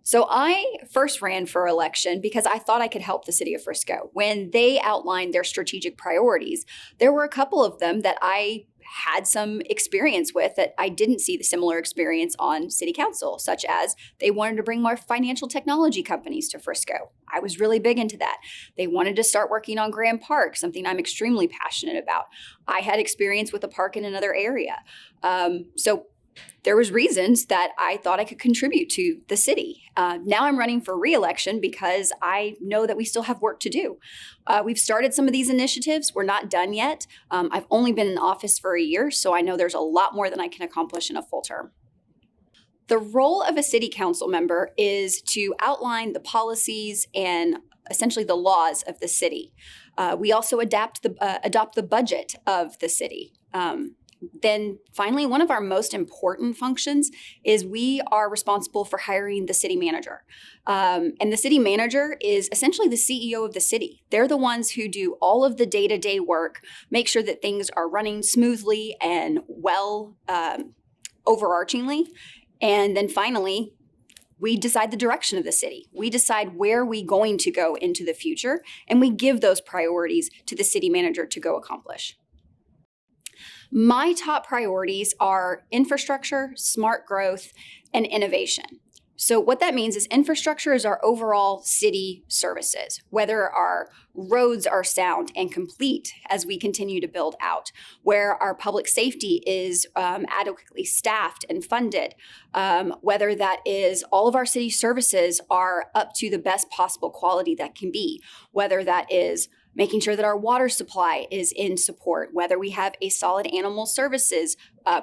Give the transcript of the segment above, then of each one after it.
So I first ran for election because I thought I could help the city of Frisco. When they outlined their strategic priorities, there were a couple of them that I had some experience with that I didn't see the similar experience on city council, such as they wanted to bring more financial technology companies to Frisco. I was really big into that. They wanted to start working on Grand Park, something I'm extremely passionate about. I had experience with a park in another area. So there was reasons that I thought I could contribute to the city. Now I'm running for re-election because I know that we still have work to do. We've started some of these initiatives. We're not done yet. I've only been in office for a year, so I know there's a lot more than I can accomplish in a full term. The role of a city council member is to outline the policies and essentially the laws of the city. We also adopt the budget of the city. Then finally, one of our most important functions is we are responsible for hiring the city manager. And the city manager is essentially the CEO of the city. They're the ones who do all of the day-to-day work, make sure that things are running smoothly and well, overarchingly. And then finally, we decide the direction of the city. We decide where we're going to go into the future, and we give those priorities to the city manager to go accomplish. My top priorities are infrastructure, smart growth, and innovation. So what that means is infrastructure is our overall city services, whether our roads are sound and complete as we continue to build out, where our public safety is adequately staffed and funded, whether that is all of our city services are up to the best possible quality that can be, whether that is making sure that our water supply is in support, whether we have a solid animal services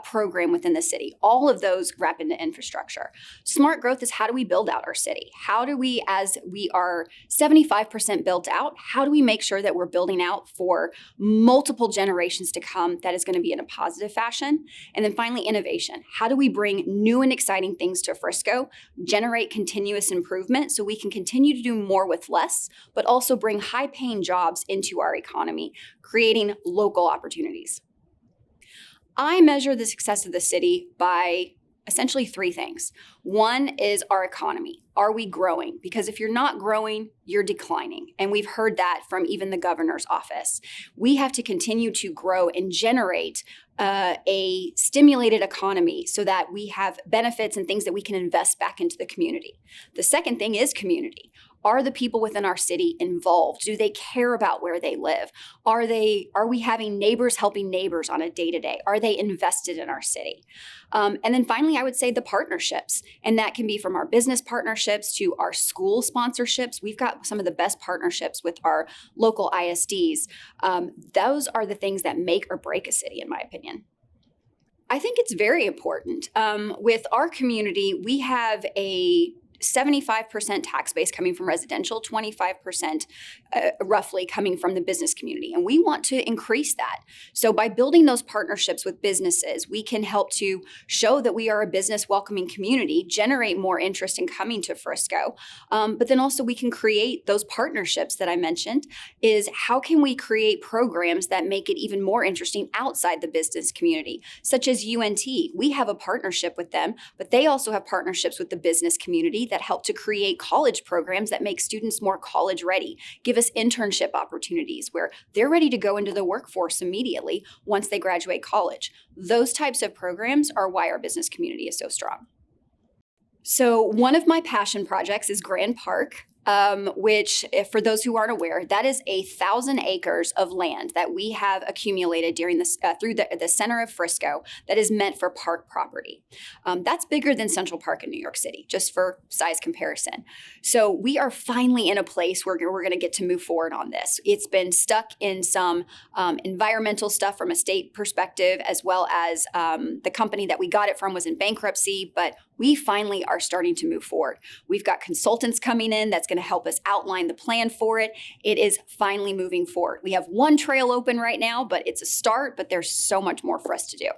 program within the city. All of those wrap into infrastructure. Smart growth is how do we build out our city? How do we, as we are 75% built out, how do we make sure that we're building out for multiple generations to come that is going to be in a positive fashion? And then finally, innovation. How do we bring new and exciting things to Frisco, generate continuous improvement so we can continue to do more with less, but also bring high-paying jobs into our economy, creating local opportunities? I measure the success of the city by essentially three things. One is our economy. Are we growing? Because if you're not growing, you're declining. And we've heard that from even the governor's office. We have to continue to grow and generate a stimulated economy so that we have benefits and things that we can invest back into the community. The second thing is community. Are the people within our city involved? Do they care about where they live? Are we having neighbors helping neighbors on a day-to-day? Are they invested in our city? And then finally, I would say the partnerships. And that can be from our business partnerships to our school sponsorships. We've got some of the best partnerships with our local ISDs. Those are the things that make or break a city, in my opinion. I think it's very important. With our community, we have a 75% tax base coming from residential, 25% roughly coming from the business community. And we want to increase that. So by building those partnerships with businesses, we can help to show that we are a business welcoming community, generate more interest in coming to Frisco. But then also we can create those partnerships that I mentioned is how can we create programs that make it even more interesting outside the business community, such as UNT. We have a partnership with them, but they also have partnerships with the business community that help to create college programs that make students more college ready, give us internship opportunities where they're ready to go into the workforce immediately once they graduate college. Those types of programs are why our business community is so strong. So one of my passion projects is Grand Park. Which, if, for those who aren't aware, that is 1,000 acres of land that we have accumulated during this through the center of Frisco that is meant for park property. That's bigger than Central Park in New York City, just for size comparison. So we are finally in a place where we're going to get to move forward on this. It's been stuck in some environmental stuff from a state perspective, as well as the company that we got it from was in bankruptcy, but we finally are starting to move forward. We've got consultants coming in that's going to help us outline the plan for it. It is finally moving forward. We have one trail open right now, but it's a start, but there's so much more for us to do.